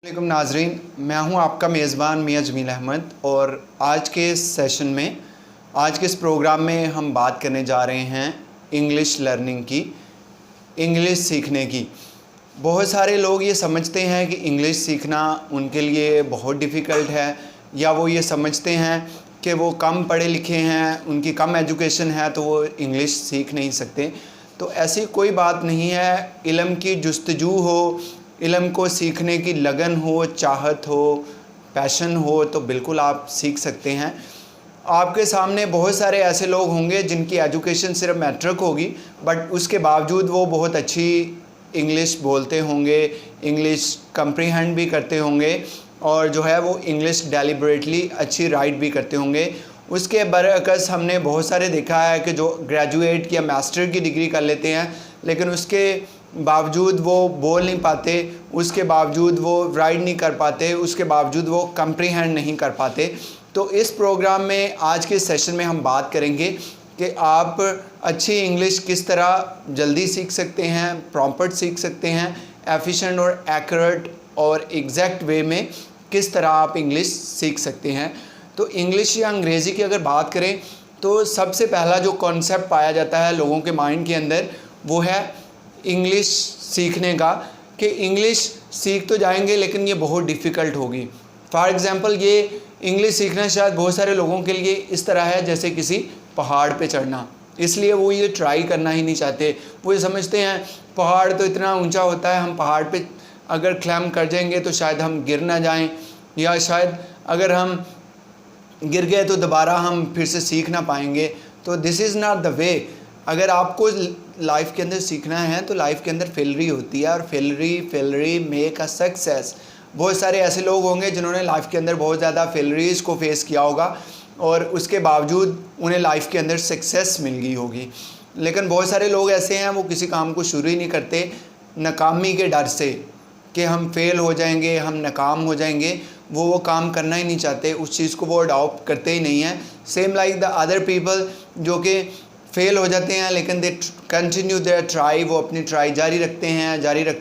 वालेकुम नाजरीन, मैं हूं आपका मेज़बान मियां जमील अहमद और आज के सेशन में आज के इस प्रोग्राम में हम बात करने जा रहे हैं इंग्लिश लर्निंग की, इंग्लिश सीखने की। बहुत सारे लोग ये समझते हैं कि इंग्लिश सीखना उनके लिए बहुत डिफ़िकल्ट है, या वो ये समझते हैं कि वो कम पढ़े लिखे हैं, उनकी कम एजुकेशन है तो वो इंग्लिश सीख नहीं सकते। तो ऐसी कोई बात नहीं है। इल्म की जुस्तजू हो, इल्म को सीखने की लगन हो, चाहत हो, पैशन हो, तो बिल्कुल आप सीख सकते हैं। आपके सामने बहुत सारे ऐसे लोग होंगे जिनकी एजुकेशन सिर्फ मैट्रिक होगी, बट उसके बावजूद वो बहुत अच्छी इंग्लिश बोलते होंगे, इंग्लिश कंप्रीहेंड भी करते होंगे और जो है वो इंग्लिश डेलिबरेटली अच्छी राइट भी करते होंगे। उसके बरअक्स हमने बहुत सारे देखा है कि जो ग्रेजुएट या मास्टर की डिग्री कर लेते हैं, लेकिन उसके बावजूद वो बोल नहीं पाते, उसके बावजूद वो राइट नहीं कर पाते, उसके बावजूद वो कंप्रीहेंड नहीं कर पाते। तो इस प्रोग्राम में आज के सेशन में हम बात करेंगे कि आप अच्छी इंग्लिश किस तरह जल्दी सीख सकते हैं, प्रॉपर सीख सकते हैं, एफिशिएंट और एक्यूरेट और एग्जैक्ट वे में किस तरह आप इंग्लिश सीख सकते हैं। तो इंग्लिश या अंग्रेज़ी की अगर बात करें तो सबसे पहला जो कॉन्सेप्ट पाया जाता है लोगों के माइंड के अंदर वो है इंग्लिश सीखने का, कि इंग्लिश सीख तो जाएंगे लेकिन ये बहुत डिफ़िकल्ट होगी। फॉर एग्ज़ाम्पल ये इंग्लिश सीखना शायद बहुत सारे लोगों के लिए इस तरह है जैसे किसी पहाड़ पे चढ़ना, इसलिए वो ये ट्राई करना ही नहीं चाहते। वो ये समझते हैं पहाड़ तो इतना ऊंचा होता है, हम पहाड़ पे अगर क्लाइंब कर जाएंगे तो शायद हम गिर ना जाएं, या शायद अगर हम गिर गए तो दोबारा हम फिर से सीख ना पाएंगे। तो this is not the way. अगर आपको लाइफ के अंदर सीखना है तो लाइफ के अंदर फेलरी होती है, और फेलरी मेक अ सक्सेस। बहुत सारे ऐसे लोग होंगे जिन्होंने लाइफ के अंदर बहुत ज़्यादा फेलरीज़ को फेस किया होगा और उसके बावजूद उन्हें लाइफ के अंदर सक्सेस मिल गई होगी। लेकिन बहुत सारे लोग ऐसे हैं वो किसी काम को शुरू ही नहीं करते नाकामी के डर से कि हम फेल हो जाएंगे, हम नाकाम हो जाएंगे। वो काम करना ही नहीं चाहते, उस चीज़ को वो अडॉप्ट करते ही नहीं हैं। Same like the other people जो कि फेल हो जाते हैं लेकिन दे कंटिन्यू देयर ट्राई, वो अपनी ट्राई जारी रखते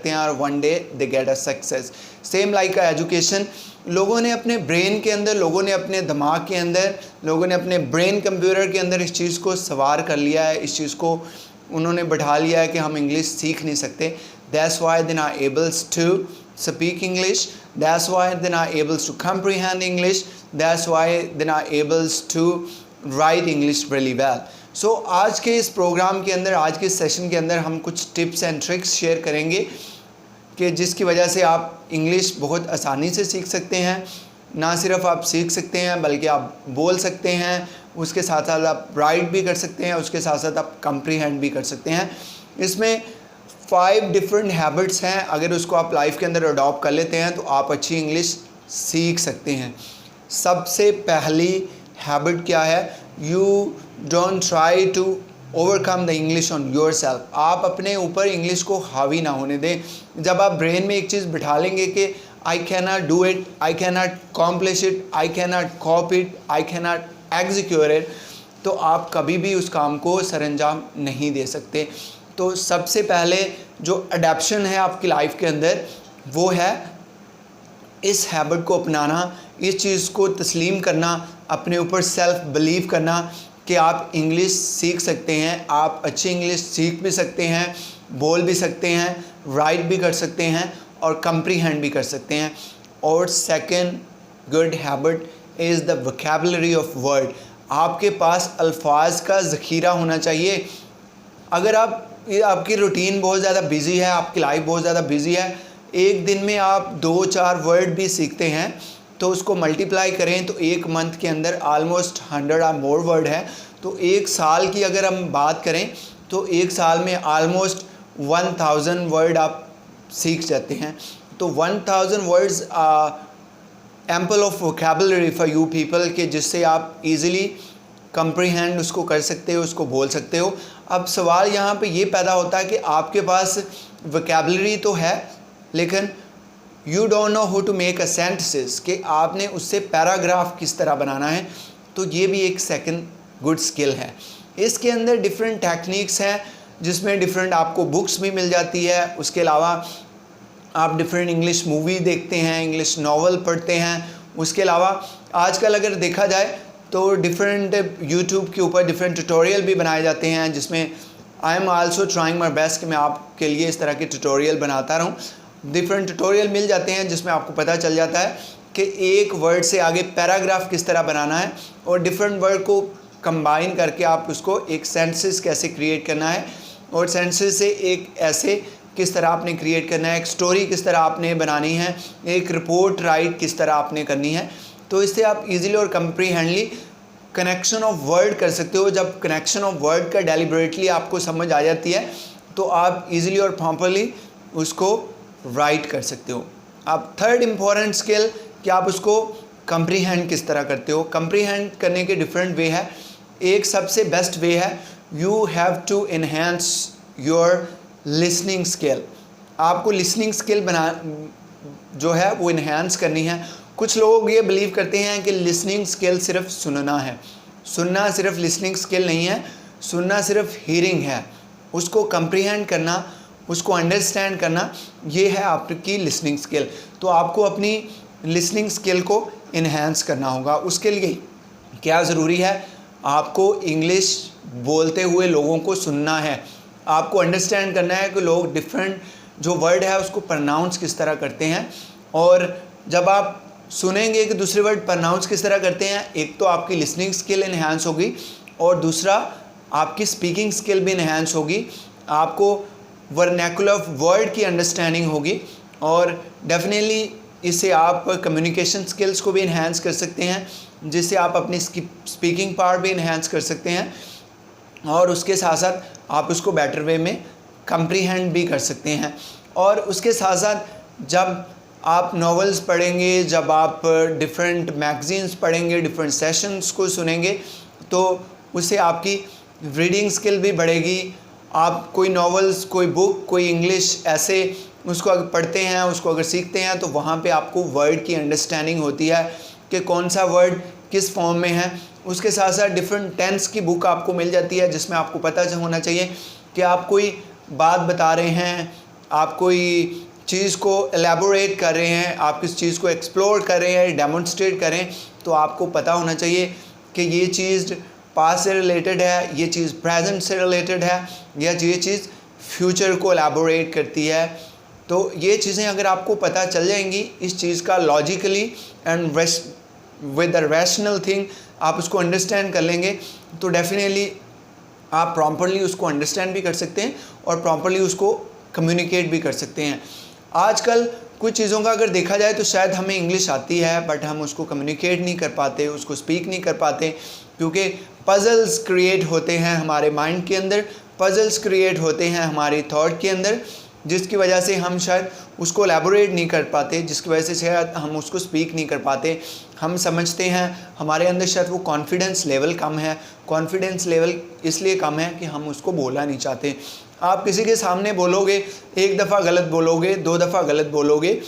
हैं और one day they get a success. Same like a education, लोगों ने अपने ब्रेन के अंदर, लोगों ने अपने दिमाग के अंदर, लोगों ने अपने ब्रेन कंप्यूटर के अंदर इस चीज़ को सवार कर लिया है, इस चीज़ को उन्होंने बैठा लिया है कि हम इंग्लिश सीख नहीं सकते। That's why they are ables to speak English, that's why they're not able to comprehend English, that's why they're not able to write English really well. So आज के इस प्रोग्राम के अंदर, आज के सेशन के अंदर हम कुछ टिप्स एंड ट्रिक्स शेयर करेंगे कि जिसकी वजह से आप इंग्लिश बहुत आसानी से सीख सकते हैं। ना सिर्फ आप सीख सकते हैं बल्कि आप बोल सकते हैं, उसके साथ साथ आप राइट भी कर सकते हैं, उसके साथ साथ आप कंप्रीहेंड भी कर सकते हैं। इसमें 5 डिफरेंट हैबिट्स हैं, अगर उसको आप लाइफ के अंदर अडॉप्ट कर लेते हैं तो आप अच्छी इंग्लिश सीख सकते हैं। सबसे पहली हैबिट क्या है? You don't try to overcome the English on your self. आप अपने ऊपर इंग्लिश को हावी ना होने दें। जब आप ब्रेन में एक चीज़ बिठा लेंगे कि I can not do it, I can not accomplish it, I can not copy it, I can not execute it, तो आप कभी भी उस काम को सरअंजाम नहीं दे सकते। तो सबसे पहले जो अडेप्शन है आपकी लाइफ के अंदर वो है इस हैबिट को अपनाना, इस चीज़ को तस्लीम करना, अपने ऊपर सेल्फ बिलीव करना कि आप इंग्लिश सीख सकते हैं। आप अच्छी इंग्लिश सीख भी सकते हैं, बोल भी सकते हैं, राइट भी कर सकते हैं और कंप्रीहेंड भी कर सकते हैं। और second good habit is the vocabulary of word. आपके पास अल्फाज का ज़ख़ीरा होना चाहिए। अगर आपकी रूटीन बहुत ज़्यादा बिजी है, आपकी लाइफ बहुत ज़्यादा बिजी है, एक दिन में आप 2-4 वर्ड भी सीखते हैं तो उसको मल्टीप्लाई करें तो एक मंथ के अंदर ऑलमोस्ट 100 और मोर वर्ड है। तो एक साल की अगर हम बात करें तो एक साल में ऑलमोस्ट 1000 वर्ड आप सीख जाते हैं। तो 1000 words ample of vocabulary for you people, के जिससे आप इजीली कंप्रीहेंड उसको कर सकते हो, उसको बोल सकते हो। अब सवाल यहाँ पे ये पैदा होता है कि आपके पास वोकैबुलरी तो है लेकिन you don't know how to make a sentences, कि आपने उससे पैराग्राफ किस तरह बनाना है। तो ये भी एक सेकंड गुड स्किल है। इसके अंदर डिफरेंट टेक्निक्स हैं जिसमें डिफरेंट आपको बुक्स भी मिल जाती है। उसके अलावा आप डिफरेंट इंग्लिश मूवी देखते हैं, इंग्लिश नॉवल पढ़ते हैं। उसके अलावा आजकल अगर देखा जाए तो डिफरेंट यूट्यूब के ऊपर डिफरेंट ट्यूटोरियल भी बनाए जाते हैं, जिसमें I am also trying my best कि मैं आपके लिए इस तरह के ट्यूटोरियल बनाता रहूँ। डिफरेंट ट्यूटोरियल मिल जाते हैं जिसमें आपको पता चल जाता है कि एक वर्ड से आगे पैराग्राफ किस तरह बनाना है और डिफरेंट वर्ड को कंबाइन करके आप उसको एक सेंटेंस कैसे क्रिएट करना है और सेंटेंस से एक ऐसे किस तरह आपने क्रिएट करना है, एक स्टोरी किस तरह आपने बनानी है, एक रिपोर्ट राइट किस तरह आपने करनी है। तो इससे आप इजीली और कम्प्रीहेंडली कनेक्शन ऑफ वर्ड कर सकते हो। जब कनेक्शन ऑफ वर्ड का डेलिबरेटली आपको समझ आ जाती है तो आप इजीली और प्रॉपरली उसको राइट कर सकते हो। अब थर्ड इम्पॉर्टेंट स्किल कि आप उसको कम्प्रीहेंड किस तरह करते हो। कम्प्रीहेंड करने के डिफरेंट वे है। एक सबसे बेस्ट वे है, you have to enhance your listening skill. आपको लिसनिंग स्किल जो है वो इन्हेंस करनी है। कुछ लोग ये बिलीव करते हैं कि लिसनिंग स्किल सिर्फ सुनना है। सुनना सिर्फ लिसनिंग स्किल नहीं है, सुनना सिर्फ हीयरिंग है। उसको कम्प्रीहेंड करना, उसको अंडरस्टैंड करना, ये है आपकी लिसनिंग स्किल। तो आपको अपनी लिसनिंग स्किल को इन्हेंस करना होगा। उसके लिए क्या ज़रूरी है, आपको इंग्लिश बोलते हुए लोगों को सुनना है। आपको अंडरस्टैंड करना है कि लोग डिफरेंट जो वर्ड है उसको प्रनाउंस किस तरह करते हैं। और जब आप सुनेंगे कि दूसरे वर्ड प्रनाउंस किस तरह करते हैं, एक तो आपकी लिसनिंग स्किल इन्हेंस होगी और दूसरा आपकी स्पीकिंग स्किल भी इन्हेंस होगी। आपको वर्नैकुलर ऑफ वर्ड की अंडरस्टैंडिंग होगी और डेफिनेटली इससे आप कम्युनिकेशन स्किल्स को भी इन्हेंस कर सकते हैं, जिससे आप अपनी स्पीकिंग पार्ट भी इन्हेंस कर सकते हैं और उसके साथ साथ आप उसको बेटर वे में कम्प्रीहेंड भी कर सकते हैं। और उसके साथ साथ जब आप नॉवेल्स पढ़ेंगे, जब आप डिफरेंट मैगज़ीन्स पढ़ेंगे, डिफरेंट सेशंस को सुनेंगे, तो उससे आपकी रीडिंग स्किल भी बढ़ेगी। आप कोई नॉवेल्स, कोई बुक, कोई इंग्लिश ऐसे उसको अगर पढ़ते हैं, उसको अगर सीखते हैं तो वहाँ पे आपको वर्ड की अंडरस्टैंडिंग होती है कि कौन सा वर्ड किस फॉर्म में है। उसके साथ साथ डिफरेंट टेंस की बुक आपको मिल जाती है, जिसमें आपको पता होना चाहिए कि आप कोई बात बता रहे हैं, आप कोई चीज़ को एलेबोरेट कर रहे हैं, आप किस चीज़ को एक्सप्लोर कर रहे हैं, डेमोन्स्ट्रेट कर रहे हैं, तो आपको पता होना चाहिए कि ये चीज़ पास्ट से रिलेटेड है, ये चीज़ प्रेजेंट से रिलेटेड है, या ये चीज़ फ्यूचर को एलेबोरेट करती है। तो ये चीज़ें अगर आपको पता चल जाएंगी, इस चीज़ का logically and with the rational thing आप उसको अंडरस्टैंड कर लेंगे, तो डेफिनेटली आप प्रॉपरली उसको अंडरस्टैंड भी कर सकते हैं और प्रॉपरली उसको कम्युनिकेट भी कर सकते हैं। आजकल कुछ चीज़ों का अगर देखा जाए तो शायद हमें इंग्लिश आती है बट हम उसको कम्युनिकेट नहीं कर पाते, उसको स्पीक नहीं कर पाते, क्योंकि पजल्स क्रिएट होते हैं हमारे माइंड के अंदर, पजल्स क्रिएट होते हैं हमारी थॉट के अंदर, जिसकी वजह से हम शायद उसको एलेबोरेट नहीं कर पाते, जिसकी वजह से शायद हम उसको स्पीक नहीं कर पाते। हम समझते हैं हमारे अंदर शायद वो कॉन्फिडेंस लेवल कम है। कॉन्फिडेंस लेवल इसलिए कम है कि हम उसको बोलना नहीं चाहते। आप किसी के सामने बोलोगे, एक दफ़ा गलत बोलोगे, 2 दफ़ा गलत बोलोगे,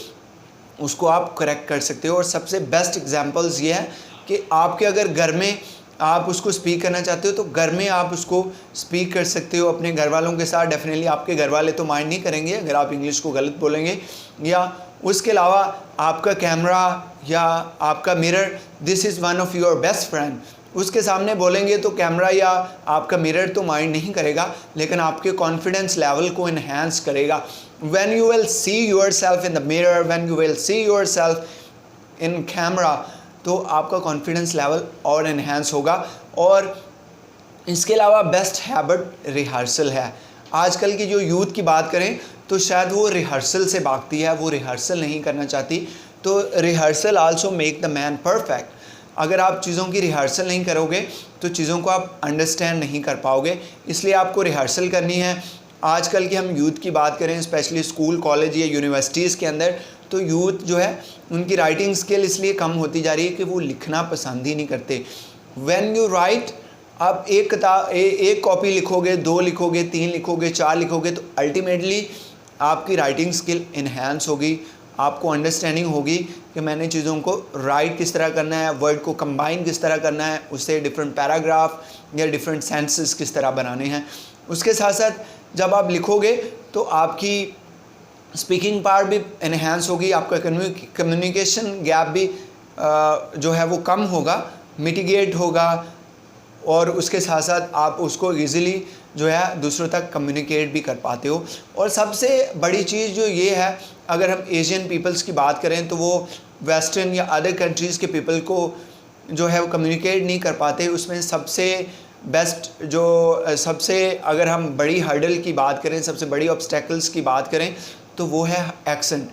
उसको आप करेक्ट कर सकते हो। और सबसे बेस्ट एग्जांपल्स ये है कि आपके अगर घर में आप उसको स्पीक करना चाहते हो तो घर में आप उसको स्पीक कर सकते हो अपने घर वालों के साथ। डेफिनेटली आपके घर वाले तो माइंड नहीं करेंगे अगर आप इंग्लिश को गलत बोलेंगे। या उसके अलावा आपका कैमरा या आपका mirror, this is one of your best friend, उसके सामने बोलेंगे तो कैमरा या आपका मिरर तो माइंड नहीं करेगा, लेकिन आपके कॉन्फिडेंस लेवल को इन्हेंस करेगा। When you will see yourself in the mirror, when you will see yourself in camera, तो आपका कॉन्फिडेंस लेवल और इन्हेंस होगा। और इसके अलावा बेस्ट हैबिट रिहर्सल है। आजकल की जो यूथ की बात करें तो शायद वो रिहर्सल से भागती है, वो रिहर्सल नहीं करना चाहती। तो rehearsal also make the man perfect. अगर आप चीज़ों की रिहर्सल नहीं करोगे तो चीज़ों को आप अंडरस्टैंड नहीं कर पाओगे, इसलिए आपको रिहर्सल करनी है। आजकल की हम यूथ की बात करें, स्पेशली स्कूल, कॉलेज या यूनिवर्सिटीज़ के अंदर, तो यूथ जो है उनकी राइटिंग स्किल इसलिए कम होती जा रही है कि वो लिखना पसंद ही नहीं करते। व्हेन यू राइट, आप एक कॉपी लिखोगे, 2 लिखोगे, 3 लिखोगे, 4 लिखोगे, तो अल्टीमेटली आपकी राइटिंग स्किल इन्हेंस होगी। आपको अंडरस्टैंडिंग होगी कि मैंने चीज़ों को राइट किस तरह करना है, वर्ड को कंबाइन किस तरह करना है, उससे डिफरेंट पैराग्राफ या डिफरेंट सेंटेंसेस किस तरह बनाने हैं। उसके साथ साथ जब आप लिखोगे तो आपकी स्पीकिंग पावर भी इन्हेंस होगी, आपका कम्युनिकेशन गैप भी जो है वो कम होगा, मिटिगेट होगा, और उसके साथ साथ आप उसको इजीली जो है दूसरों तक कम्युनिकेट भी कर पाते हो। और सबसे बड़ी चीज़ जो ये है, अगर हम एशियन पीपल्स की बात करें तो वो वेस्टर्न या अदर कंट्रीज़ के पीपल को जो है वो कम्युनिकेट नहीं कर पाते। उसमें सबसे बेस्ट जो सबसे अगर हम बड़ी हर्डल की बात करें, सबसे बड़ी ऑब्स्टेकल्स की बात करें तो वो है एक्सेंट।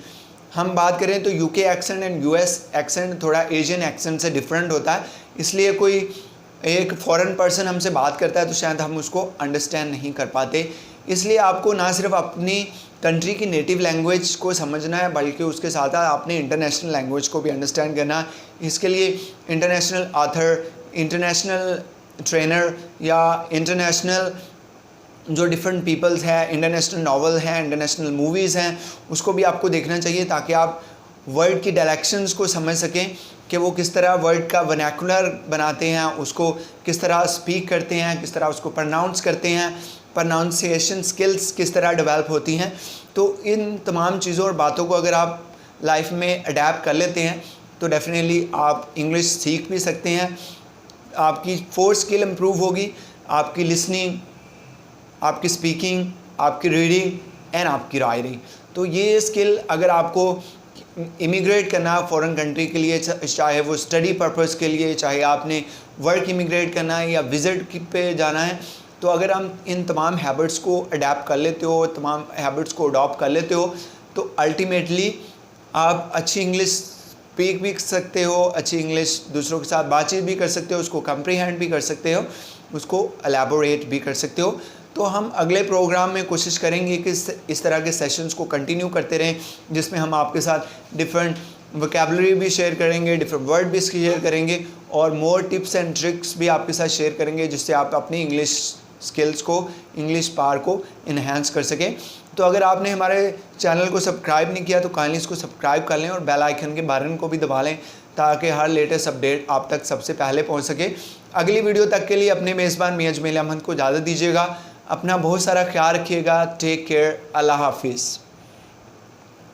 हम बात करें तो UK accent and US accent थोड़ा एशियन एक्सेंट से डिफरेंट होता है, इसलिए कोई एक फॉरेन पर्सन हमसे बात करता है तो शायद हम उसको अंडरस्टैंड नहीं कर पाते। इसलिए आपको ना सिर्फ अपनी कंट्री की नेटिव लैंग्वेज को समझना है, बल्कि उसके साथ आपने इंटरनेशनल लैंग्वेज को भी अंडरस्टैंड करना है। इसके लिए इंटरनेशनल ऑथर, इंटरनेशनल ट्रेनर या इंटरनेशनल जो डिफरेंट पीपल्स हैं, इंटरनेशनल नावल हैं, इंटरनेशनल मूवीज़ हैं, उसको भी आपको देखना चाहिए ताकि आप वर्ड की डायरेक्शंस को समझ सकें कि वो किस तरह वर्ड का वर्नाकुलर बनाते हैं, उसको किस तरह स्पीक करते हैं, किस तरह उसको प्रोनाउंस करते हैं, प्रोनाउंसिएशन स्किल्स किस तरह डेवलप होती हैं। तो इन तमाम चीज़ों और बातों को अगर आप लाइफ में अडेप्ट कर लेते हैं तो डेफिनेटली आप इंग्लिश सीख भी सकते हैं। आपकी 4 स्किल इम्प्रूव होगी, आपकी लिसनिंग, आपकी स्पीकिंग, आपकी रीडिंग एंड आपकी राइटिंग। तो ये स्किल अगर आपको इमिग्रेट करना है फॉरेन कंट्री के लिए, चाहे वो स्टडी पर्पस के लिए, चाहे आपने वर्क इमिग्रेट करना है या विज़िट पे जाना है, तो अगर हम इन तमाम हैबिट्स को अडेप्ट कर लेते हो, तमाम हैबिट्स को अडॉप्ट कर लेते हो, तो अल्टीमेटली आप अच्छी इंग्लिश स्पीक भी कर सकते हो, अच्छी इंग्लिश दूसरों के साथ बातचीत भी कर सकते हो, उसको कम्प्रीहेंड भी कर सकते हो, उसको एलैबोरेट भी कर सकते हो। तो हम अगले प्रोग्राम में कोशिश करेंगे कि इस तरह के सेशंस को कंटिन्यू करते रहें, जिसमें हम आपके साथ डिफरेंट वोकैबुलरी भी शेयर करेंगे, डिफरेंट वर्ड भी शेयर करेंगे और मोर टिप्स एंड ट्रिक्स भी आपके साथ शेयर करेंगे, जिससे आप अपनी इंग्लिश स्किल्स को, इंग्लिश पावर को इन्हेंस कर सकें। तो अगर आपने हमारे चैनल को सब्सक्राइब नहीं किया तो काइंडली इसको सब्सक्राइब कर लें और बेल आइकन के बटन को भी दबा लें ताकि हर लेटेस्ट अपडेट आप तक सबसे पहले पहुंच सके। अगली वीडियो तक के लिए अपने मेज़बान मियां जमील अहमद को इजाज़त दीजिएगा। अपना बहुत सारा ख्याल रखिएगा। Take care. अल्लाह हाफिज़।